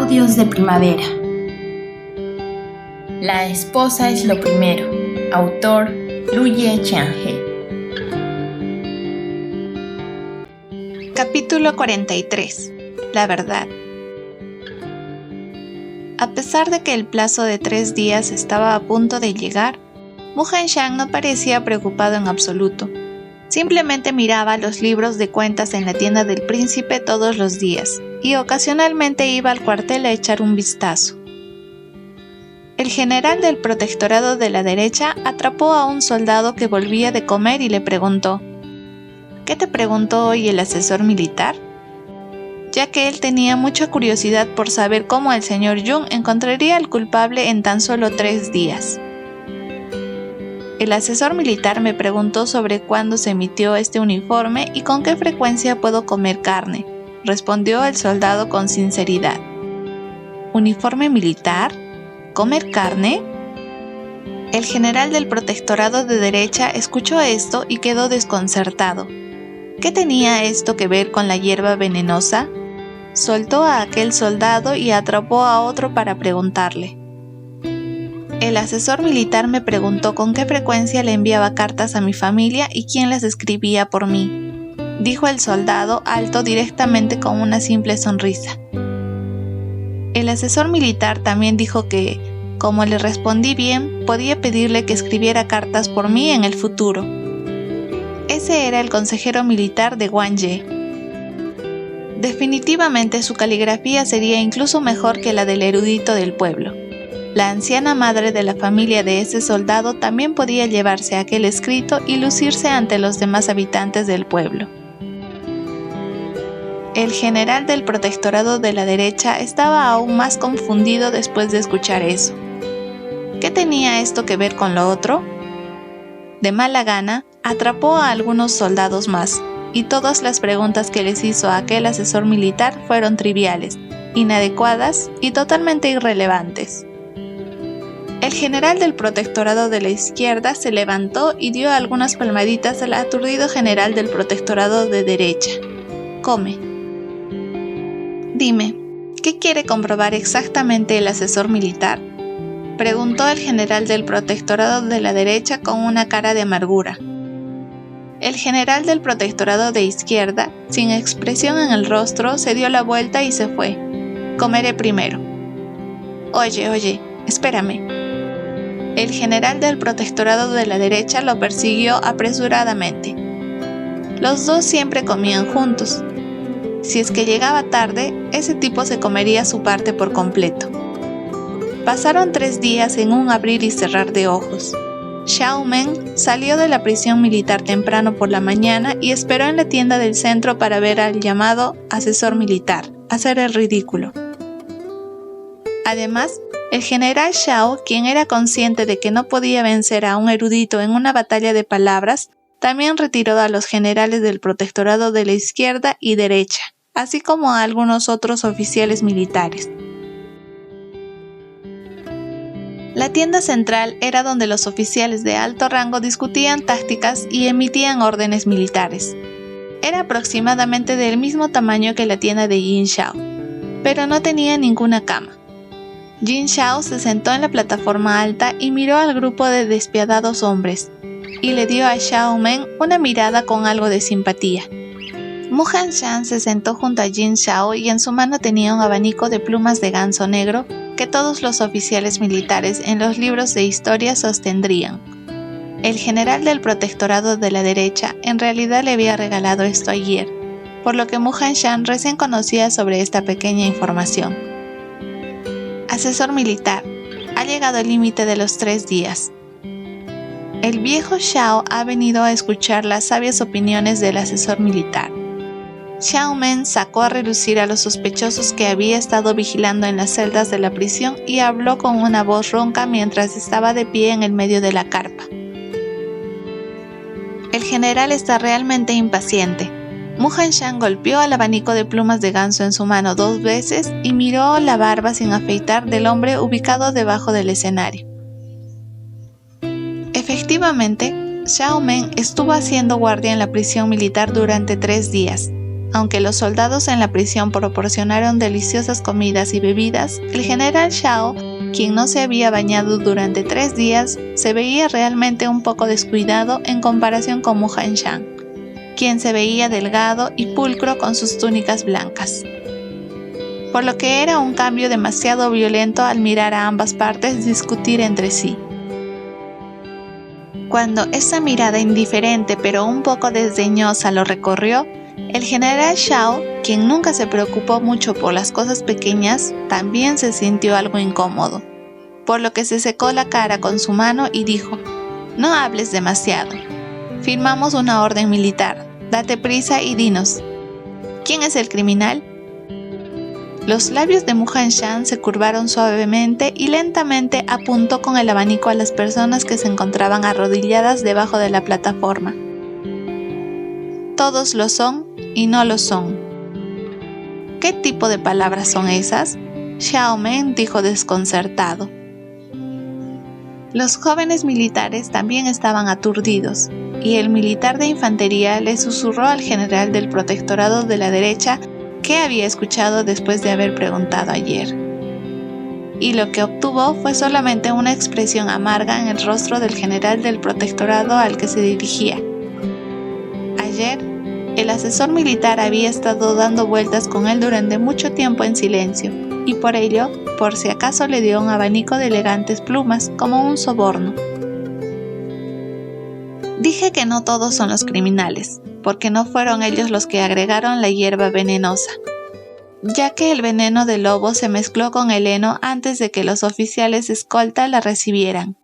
Audios de primavera. La esposa es lo primero. Autor Luye Qianhe. Capítulo 43. La verdad. A pesar de que el plazo de 3 días estaba a punto de llegar, Mu Henshan no parecía preocupado en absoluto. Simplemente miraba los libros de cuentas en la tienda del príncipe todos los días y ocasionalmente iba al cuartel a echar un vistazo. El general del protectorado de la derecha atrapó a un soldado que volvía de comer y le preguntó: ¿Qué te preguntó hoy el asesor militar? Ya que él tenía mucha curiosidad por saber cómo el señor Jung encontraría al culpable en tan solo 3 días. El asesor militar me preguntó sobre cuándo se emitió este uniforme y con qué frecuencia puedo comer carne, respondió el soldado con sinceridad. ¿Uniforme militar? ¿Comer carne? El general del protectorado de derecha escuchó esto y quedó desconcertado. ¿Qué tenía esto que ver con la hierba venenosa? Soltó a aquel soldado y atrapó a otro para preguntarle. El asesor militar me preguntó con qué frecuencia le enviaba cartas a mi familia y quién las escribía por mí, dijo el soldado alto directamente con una simple sonrisa. El asesor militar también dijo que, como le respondí bien, podía pedirle que escribiera cartas por mí en el futuro. Ese era el consejero militar de Wang Ye. Definitivamente su caligrafía sería incluso mejor que la del erudito del pueblo. La anciana madre de la familia de ese soldado también podía llevarse aquel escrito y lucirse ante los demás habitantes del pueblo. El general del protectorado de la derecha estaba aún más confundido después de escuchar eso. ¿Qué tenía esto que ver con lo otro? De mala gana, atrapó a algunos soldados más, y todas las preguntas que les hizo a aquel asesor militar fueron triviales, inadecuadas y totalmente irrelevantes. El general del protectorado de la izquierda se levantó y dio algunas palmaditas al aturdido general del protectorado de derecha. Come. Dime, ¿qué quiere comprobar exactamente el asesor militar? Preguntó el general del protectorado de la derecha con una cara de amargura. El general del protectorado de izquierda, sin expresión en el rostro, se dio la vuelta y se fue. Comeré primero. Oye, espérame. El general del protectorado de la derecha lo persiguió apresuradamente. Los dos siempre comían juntos. Si es que llegaba tarde, ese tipo se comería su parte por completo. Pasaron 3 días en un abrir y cerrar de ojos. Xiao Men salió de la prisión militar temprano por la mañana y esperó en la tienda del centro para ver al llamado asesor militar, hacer el ridículo. Además, el general Xiao, quien era consciente de que no podía vencer a un erudito en una batalla de palabras, también retiró a los generales del protectorado de la izquierda y derecha, así como a algunos otros oficiales militares. La tienda central era donde los oficiales de alto rango discutían tácticas y emitían órdenes militares. Era aproximadamente del mismo tamaño que la tienda de Jin Xiao, pero no tenía ninguna cama. Jin Xiao se sentó en la plataforma alta y miró al grupo de despiadados hombres, y le dio a Xiao Men una mirada con algo de simpatía. Mu Henshan se sentó junto a Jin Xiao y en su mano tenía un abanico de plumas de ganso negro que todos los oficiales militares en los libros de historia sostendrían. El general del protectorado de la derecha en realidad le había regalado esto ayer, por lo que Mu Henshan recién conocía sobre esta pequeña información. Asesor militar, ha llegado el límite de los 3 días. El viejo Xiao ha venido a escuchar las sabias opiniones del asesor militar. Xiao Men sacó a relucir a los sospechosos que había estado vigilando en las celdas de la prisión y habló con una voz ronca mientras estaba de pie en el medio de la carpa. El general está realmente impaciente. Mu Henshan golpeó al abanico de plumas de ganso en su mano 2 veces y miró la barba sin afeitar del hombre ubicado debajo del escenario. Efectivamente, Xiao Men estuvo haciendo guardia en la prisión militar durante 3 días, Aunque los soldados en la prisión proporcionaron deliciosas comidas y bebidas, el general Shao, quien no se había bañado durante 3 días, se veía realmente un poco descuidado en comparación con Mu Hanshan, quien se veía delgado y pulcro con sus túnicas blancas. Por lo que era un cambio demasiado violento al mirar a ambas partes discutir entre sí. Cuando esa mirada indiferente pero un poco desdeñosa lo recorrió, el general Shao, quien nunca se preocupó mucho por las cosas pequeñas, también se sintió algo incómodo, por lo que se secó la cara con su mano y dijo: «No hables demasiado. Firmamos una orden militar. Date prisa y dinos, ¿quién es el criminal?». Los labios de Mu Hanshan se curvaron suavemente y lentamente apuntó con el abanico a las personas que se encontraban arrodilladas debajo de la plataforma. Todos lo son y no lo son. ¿Qué tipo de palabras son esas?, Xiao Men dijo desconcertado. Los jóvenes militares también estaban aturdidos, y el militar de infantería le susurró al general del protectorado de la derecha qué había escuchado después de haber preguntado ayer. Y lo que obtuvo fue solamente una expresión amarga en el rostro del general del protectorado al que se dirigía. Ayer, el asesor militar había estado dando vueltas con él durante mucho tiempo en silencio, y por ello, por si acaso le dio un abanico de elegantes plumas como un soborno. Dije que no todos son los criminales, porque no fueron ellos los que agregaron la hierba venenosa, ya que el veneno del lobo se mezcló con el heno antes de que los oficiales escolta la recibieran.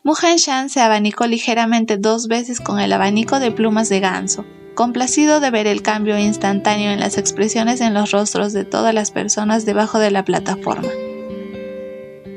Mu Hanshan se abanicó ligeramente 2 veces con el abanico de plumas de ganso, complacido de ver el cambio instantáneo en las expresiones en los rostros de todas las personas debajo de la plataforma.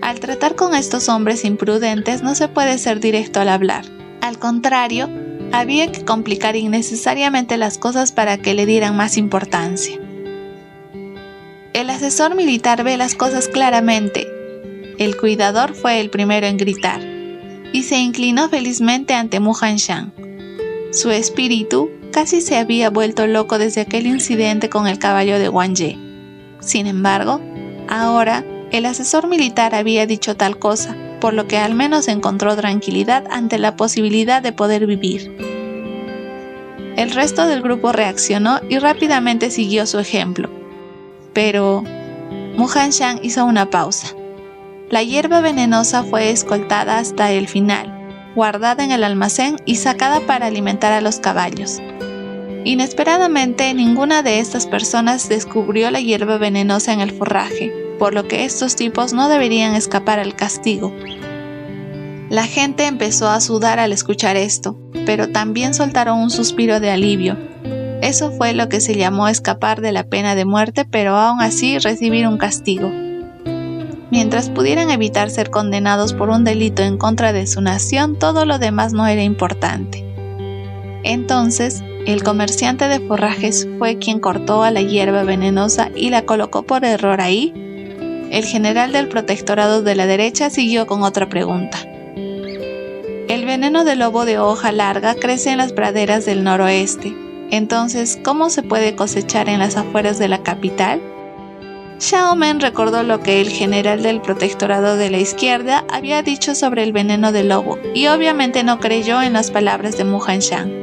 Al tratar con estos hombres imprudentes no se puede ser directo al hablar. Al contrario, había que complicar innecesariamente las cosas para que le dieran más importancia. El asesor militar ve las cosas claramente. El cuidador fue el primero en gritar, y se inclinó felizmente ante Mu Hanshan. Su espíritu casi se había vuelto loco desde aquel incidente con el caballo de Wang Ye. Sin embargo, ahora el asesor militar había dicho tal cosa, por lo que al menos encontró tranquilidad ante la posibilidad de poder vivir. El resto del grupo reaccionó y rápidamente siguió su ejemplo. Pero Mu Hanshan hizo una pausa. La hierba venenosa fue escoltada hasta el final, guardada en el almacén y sacada para alimentar a los caballos. Inesperadamente, ninguna de estas personas descubrió la hierba venenosa en el forraje, por lo que estos tipos no deberían escapar al castigo. La gente empezó a sudar al escuchar esto, pero también soltaron un suspiro de alivio. Eso fue lo que se llamó escapar de la pena de muerte, pero aún así recibir un castigo. Mientras pudieran evitar ser condenados por un delito en contra de su nación, todo lo demás no era importante. Entonces, el comerciante de forrajes fue quien cortó a la hierba venenosa y la colocó por error ahí. El general del protectorado de la derecha siguió con otra pregunta. El veneno del lobo de hoja larga crece en las praderas del noroeste. Entonces, ¿cómo se puede cosechar en las afueras de la capital? Xiao Men recordó lo que el general del protectorado de la izquierda había dicho sobre el veneno del lobo y obviamente no creyó en las palabras de Mu Hanshan.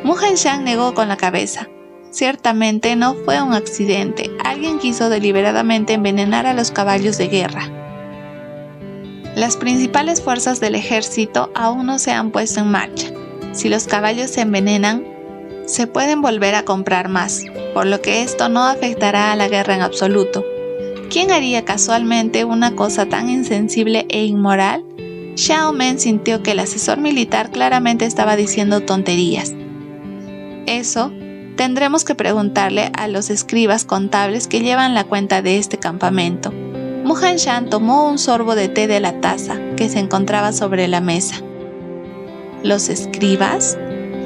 Mu Hanshan negó con la cabeza. Ciertamente no fue un accidente, alguien quiso deliberadamente envenenar a los caballos de guerra. Las principales fuerzas del ejército aún no se han puesto en marcha. Si los caballos se envenenan, se pueden volver a comprar más, por lo que esto no afectará a la guerra en absoluto. ¿Quién haría casualmente una cosa tan insensible e inmoral? Xiao Men sintió que el asesor militar claramente estaba diciendo tonterías. Eso tendremos que preguntarle a los escribas contables que llevan la cuenta de este campamento. Mu Hanshan tomó un sorbo de té de la taza que se encontraba sobre la mesa. ¿Los escribas?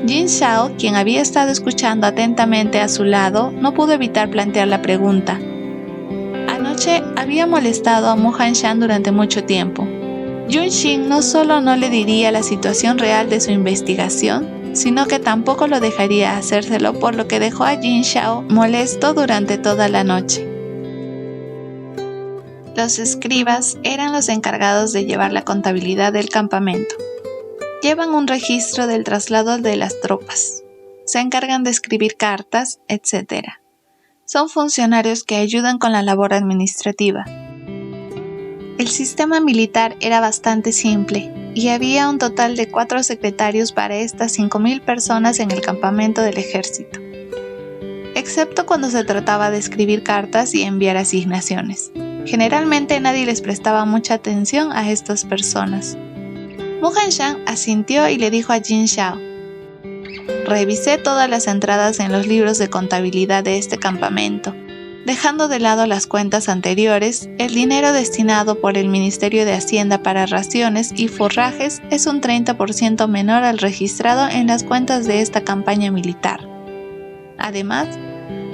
Jin Xiao, quien había estado escuchando atentamente a su lado, no pudo evitar plantear la pregunta. Anoche había molestado a Mu Hanshan durante mucho tiempo. Yun Xin no solo no le diría la situación real de su investigación, sino que tampoco lo dejaría hacérselo, por lo que dejó a Jin Xiao molesto durante toda la noche. Los escribas eran los encargados de llevar la contabilidad del campamento. Llevan un registro del traslado de las tropas. Se encargan de escribir cartas, etc. Son funcionarios que ayudan con la labor administrativa. El sistema militar era bastante simple y había un total de 4 secretarios para estas 5.000 personas en el campamento del ejército, excepto cuando se trataba de escribir cartas y enviar asignaciones. Generalmente nadie les prestaba mucha atención a estas personas. Mu Henshan asintió y le dijo a Jin Xiao: revisé todas las entradas en los libros de contabilidad de este campamento. Dejando de lado las cuentas anteriores, el dinero destinado por el Ministerio de Hacienda para raciones y forrajes es un 30% menor al registrado en las cuentas de esta campaña militar. Además,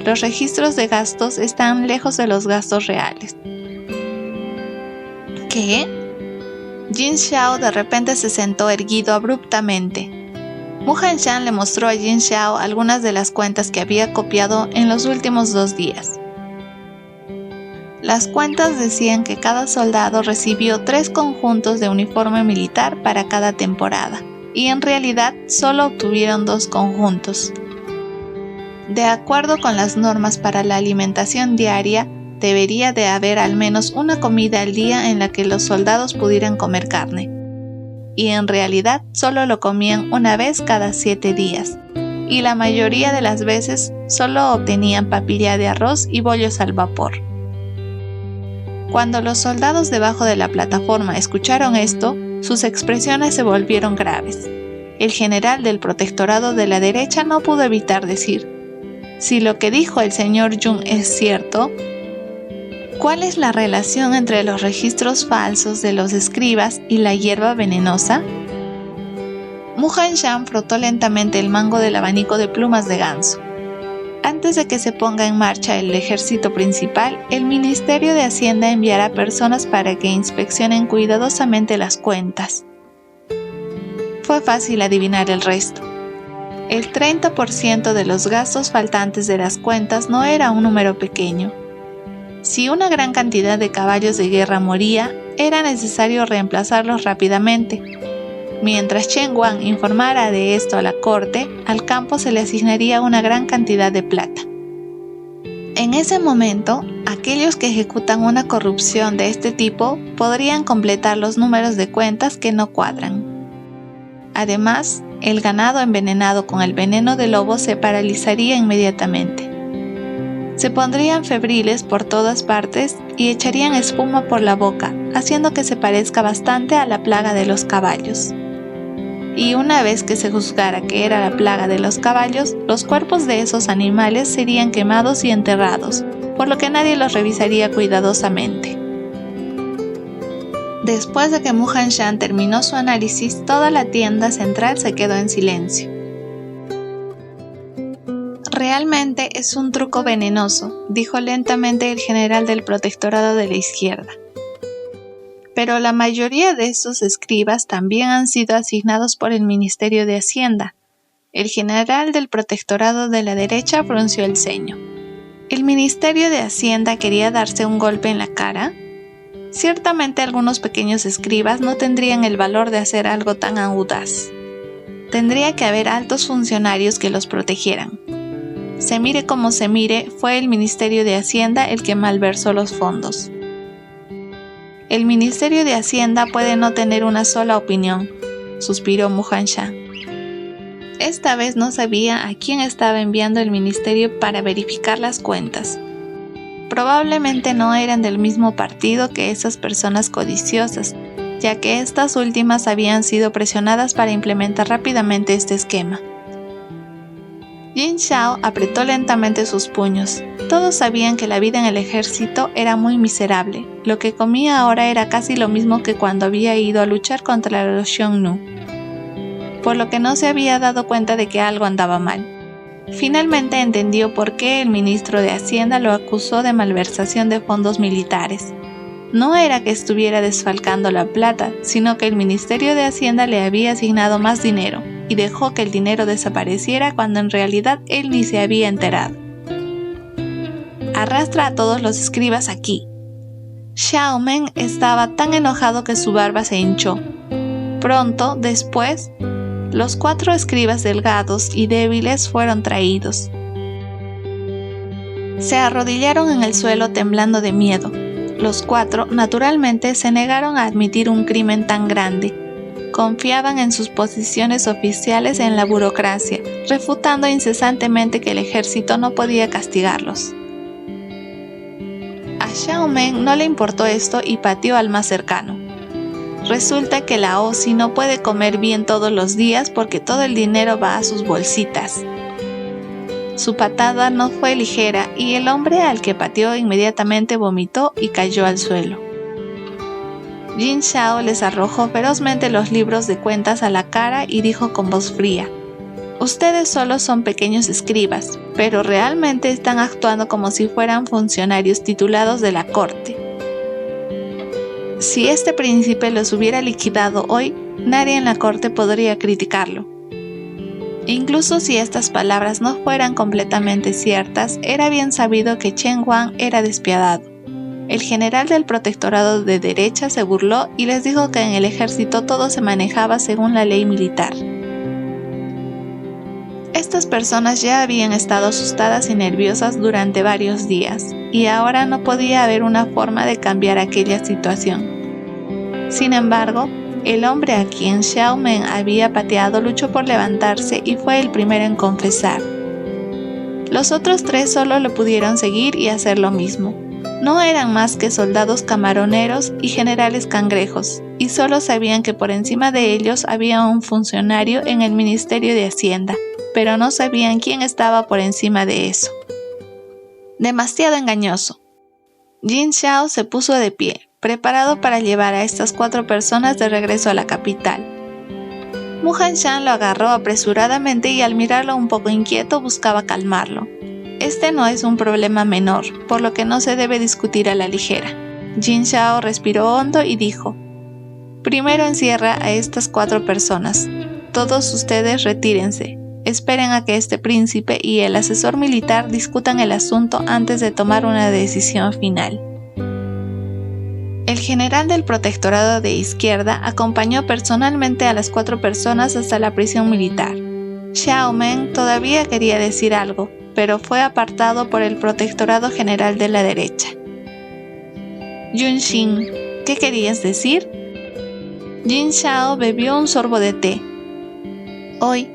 los registros de gastos están lejos de los gastos reales. ¿Qué? Jin Xiao de repente se sentó erguido abruptamente. Mu Henshan le mostró a Jin Xiao algunas de las cuentas que había copiado en los últimos 2 días. Las cuentas decían que cada soldado recibió 3 conjuntos de uniforme militar para cada temporada, y en realidad solo obtuvieron 2 conjuntos. De acuerdo con las normas para la alimentación diaria, debería de haber al menos una comida al día en la que los soldados pudieran comer carne, y en realidad solo lo comían una vez cada 7 días, y la mayoría de las veces solo obtenían papilla de arroz y bollos al vapor. Cuando los soldados debajo de la plataforma escucharon esto, sus expresiones se volvieron graves. El general del protectorado de la derecha no pudo evitar decir: si lo que dijo el señor Jun es cierto, ¿cuál es la relación entre los registros falsos de los escribas y la hierba venenosa? Mu Henshan frotó lentamente el mango del abanico de plumas de ganso. Antes de que se ponga en marcha el ejército principal, el Ministerio de Hacienda enviará personas para que inspeccionen cuidadosamente las cuentas. Fue fácil adivinar el resto. El 30% de los gastos faltantes de las cuentas no era un número pequeño. Si una gran cantidad de caballos de guerra moría, era necesario reemplazarlos rápidamente. Mientras Chen Wang informara de esto a la corte, al campo se le asignaría una gran cantidad de plata. En ese momento, aquellos que ejecutan una corrupción de este tipo podrían completar los números de cuentas que no cuadran. Además, el ganado envenenado con el veneno de lobo se paralizaría inmediatamente. Se pondrían febriles por todas partes y echarían espuma por la boca, haciendo que se parezca bastante a la plaga de los caballos. Y una vez que se juzgara que era la plaga de los caballos, los cuerpos de esos animales serían quemados y enterrados, por lo que nadie los revisaría cuidadosamente. Después de que Mu Henshan terminó su análisis, toda la tienda central se quedó en silencio. Realmente es un truco venenoso, dijo lentamente el general del protectorado de la izquierda. Pero la mayoría de esos escribas también han sido asignados por el Ministerio de Hacienda. El general del protectorado de la derecha frunció el ceño. ¿El Ministerio de Hacienda quería darse un golpe en la cara? Ciertamente algunos pequeños escribas no tendrían el valor de hacer algo tan audaz. Tendría que haber altos funcionarios que los protegieran. Se mire como se mire, fue el Ministerio de Hacienda el que malversó los fondos. El Ministerio de Hacienda puede no tener una sola opinión, suspiró Mu Henshan. Esta vez no sabía a quién estaba enviando el ministerio para verificar las cuentas. Probablemente no eran del mismo partido que esas personas codiciosas, ya que estas últimas habían sido presionadas para implementar rápidamente este esquema. Jin Xiao apretó lentamente sus puños. Todos sabían que la vida en el ejército era muy miserable. Lo que comía ahora era casi lo mismo que cuando había ido a luchar contra los Xiongnu, por lo que no se había dado cuenta de que algo andaba mal. Finalmente entendió por qué el ministro de Hacienda lo acusó de malversación de fondos militares. No era que estuviera desfalcando la plata, sino que el Ministerio de Hacienda le había asignado más dinero, y dejó que el dinero desapareciera cuando en realidad él ni se había enterado. Arrastra a todos los escribas aquí. Xiao Men estaba tan enojado que su barba se hinchó. Pronto después, los 4 escribas delgados y débiles fueron traídos. Se arrodillaron en el suelo temblando de miedo. Los 4, naturalmente, se negaron a admitir un crimen tan grande. Confiaban en sus posiciones oficiales en la burocracia, refutando incesantemente que el ejército no podía castigarlos. A Xiao Men no le importó esto y pateó al más cercano. Resulta que la Osi no puede comer bien todos los días porque todo el dinero va a sus bolsitas. Su patada no fue ligera y el hombre al que pateó inmediatamente vomitó y cayó al suelo. Jin Xiao les arrojó ferozmente los libros de cuentas a la cara y dijo con voz fría: «Ustedes solo son pequeños escribas, pero realmente están actuando como si fueran funcionarios titulados de la corte. Si este príncipe los hubiera liquidado hoy, nadie en la corte podría criticarlo». Incluso si estas palabras no fueran completamente ciertas, era bien sabido que Chen Huang era despiadado. El general del protectorado de derecha se burló y les dijo que en el ejército todo se manejaba según la ley militar. Estas personas ya habían estado asustadas y nerviosas durante varios días, y ahora no podía haber una forma de cambiar aquella situación. Sin embargo, el hombre a quien Xiao Men había pateado luchó por levantarse y fue el primero en confesar. Los otros 3 solo lo pudieron seguir y hacer lo mismo. No eran más que soldados camaroneros y generales cangrejos, y solo sabían que por encima de ellos había un funcionario en el Ministerio de Hacienda, pero no sabían quién estaba por encima de eso. Demasiado engañoso. Jin Xiao se puso de pie, preparado para llevar a estas 4 personas de regreso a la capital. Mu Hanshan lo agarró apresuradamente y al mirarlo un poco inquieto buscaba calmarlo. Este no es un problema menor, por lo que no se debe discutir a la ligera. Jin Xiao respiró hondo y dijo: «Primero encierra a estas 4 personas. Todos ustedes retírense. Esperen a que este príncipe y el asesor militar discutan el asunto antes de tomar una decisión final». El general del protectorado de izquierda acompañó personalmente a las 4 personas hasta la prisión militar. Xiao Men todavía quería decir algo, pero fue apartado por el protectorado general de la derecha. «Yun Xin, ¿qué querías decir?» Jin Xiao bebió un sorbo de té. Hoy,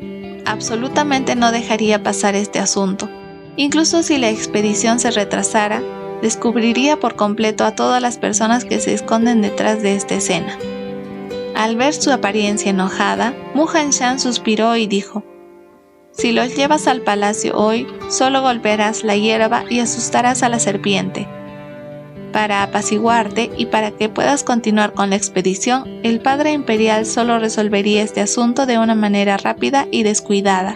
absolutamente no dejaría pasar este asunto. Incluso si la expedición se retrasara, descubriría por completo a todas las personas que se esconden detrás de esta escena. Al ver su apariencia enojada, Mu Hanshan suspiró y dijo: «Si los llevas al palacio hoy, solo golpearás la hierba y asustarás a la serpiente. Para apaciguarte y para que puedas continuar con la expedición, el padre imperial solo resolvería este asunto de una manera rápida y descuidada».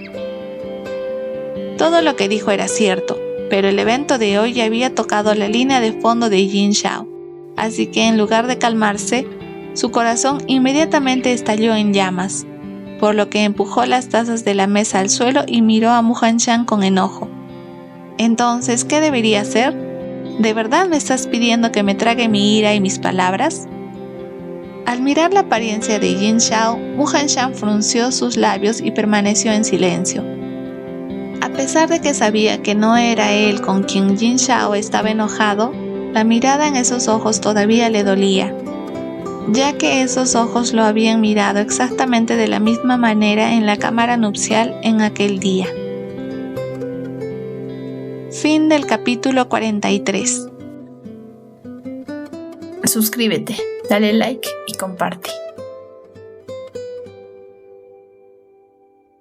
Todo lo que dijo era cierto, pero el evento de hoy ya había tocado la línea de fondo de Jin Xiao, así que en lugar de calmarse, su corazón inmediatamente estalló en llamas, por lo que empujó las tazas de la mesa al suelo y miró a Mu Hanshan con enojo. «Entonces, ¿qué debería hacer? ¿De verdad me estás pidiendo que me trague mi ira y mis palabras?» Al mirar la apariencia de Jin Xiao, Mu Hanshan frunció sus labios y permaneció en silencio. A pesar de que sabía que no era él con quien Jin Xiao estaba enojado, la mirada en esos ojos todavía le dolía, ya que esos ojos lo habían mirado exactamente de la misma manera en la cámara nupcial en aquel día. Fin del capítulo 43. Suscríbete, dale like y comparte.